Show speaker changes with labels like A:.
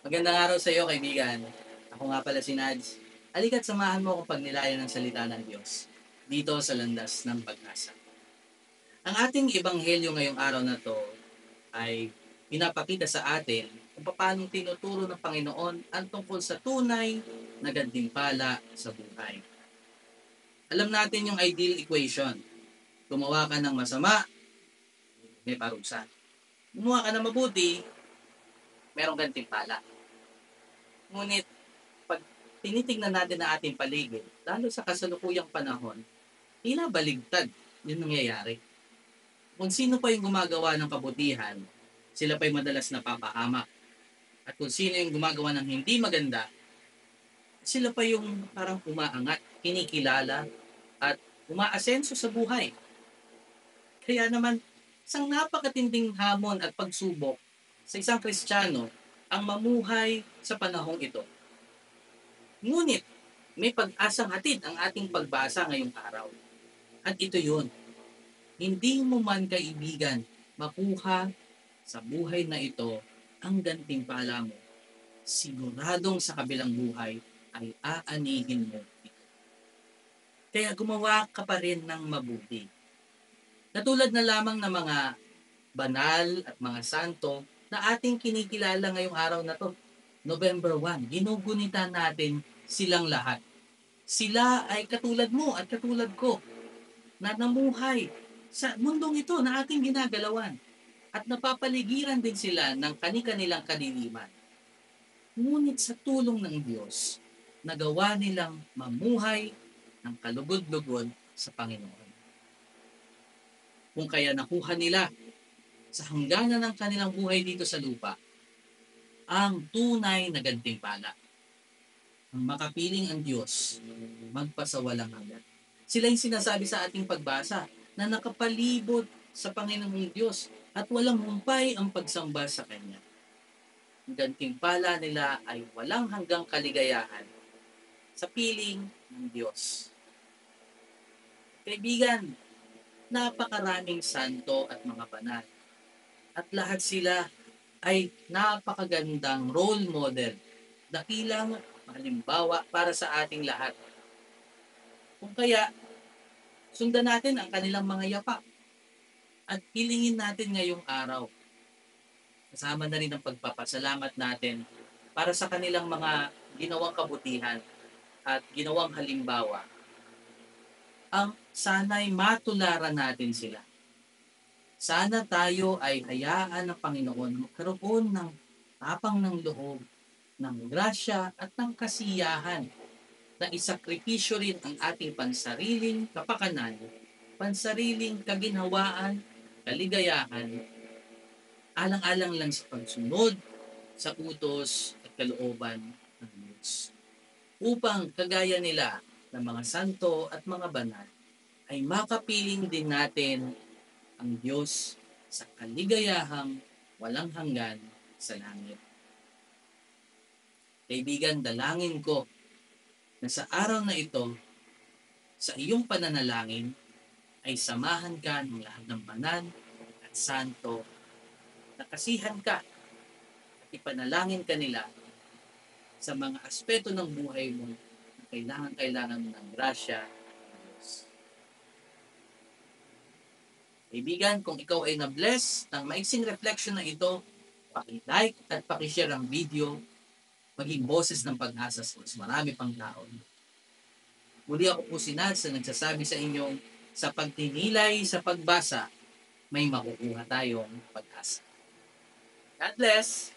A: Magandang araw sa iyo, kaibigan. Ako nga pala si Nads. Halika't samahan mo akong pagnilayan ng salita ng Diyos dito sa landas ng pag-asa. Ang ating ebanghelyo ngayong araw na to ay pinapakita sa atin kung paano tinuturo ng Panginoon ang tungkol sa tunay na gantimpala sa buhay. Alam natin yung ideal equation. Gumawa ka ng masama, may parusa. Gumawa ka ng mabuti, merong gantimpala. Ngunit pag tinitingnan natin ang ating paligid, lalo sa kasalukuyang panahon, tila baligtad yung nangyayari. Kung sino pa yung gumagawa ng kabutihan, sila pa yung madalas napapahamak. At kung sino yung gumagawa ng hindi maganda, sila pa yung parang umaangat, kinikilala, at umaasenso sa buhay. Kaya naman, isang napakatinding hamon at pagsubok sa isang Kristiyano ang mamuhay sa panahong ito. Ngunit, may pag-asang hatid ang ating pagbasa ngayong araw. At ito yun, hindi mo man kaibigan makuha sa buhay na ito ang gantimpala mo. Siguradong sa kabilang buhay ay aanihin mo ito. Kaya gumawa ka pa rin ng mabuti. Natulad na lamang ng mga banal at mga santo na ating kinikilala ngayong araw na to. November 1, ginugunita natin silang lahat. Sila ay katulad mo at katulad ko na namuhay sa mundong ito na ating ginagalawan at napapaligiran din sila ng kani-kanilang kadiliman. Ngunit sa tulong ng Diyos, nagawa nilang mamuhay ng kalugod-lugod sa Panginoon. Kung kaya nakuha nila sa hangganan ng kanilang buhay dito sa lupa, ang tunay na gantimpala. Ang makapiling ang Diyos, magpasawalang hanggan. Sila yung sinasabi sa ating pagbasa na nakapalibot sa Panginoong Diyos at walang humpay ang pagsamba sa Kanya. Ang gantimpala nila ay walang hanggang kaligayahan sa piling ng Diyos. Kaibigan, napakaraming santo at mga banal. At lahat sila ay napakagandang role model, dakilang halimbawa para sa ating lahat. Kung kaya, sundan natin ang kanilang mga yapa at hilingin natin ngayong araw. Kasama na rin ang pagpapasalamat natin para sa kanilang mga ginawang kabutihan at ginawang halimbawa. Ang sana'y matularan natin sila. Sana tayo ay hayaan ng Panginoon magkaroon ng tapang ng loob, ng grasya at ng kasiyahan na isakripisyo rin ang ating pansariling kapakanan, pansariling kaginhawaan, kaligayahan, alang-alang lang sa pagsunod sa utos at kalooban ng Diyos. Upang kagaya nila ng mga santo at mga banal, ay makapiling din natin ang Diyos sa kaligayahang walang hanggan sa langit. Kaibigan, dalangin ko na sa araw na ito, sa iyong pananalangin, ay samahan ka ng lahat ng banal at santo na kasihan ka at ipanalangin ka nila sa mga aspeto ng buhay mo na kailangan ng grasya ng Diyos. Kaibigan, kung ikaw ay na-bless ng maiksing reflection na ito, paki-like at paki-share ang video, maging boses ng pag-asa sa mas marami pang tao. Muli ako po si Nads na nagsasabi sa inyong sa pagtinilay sa pagbasa, may makukuha tayong pag-asa. God bless!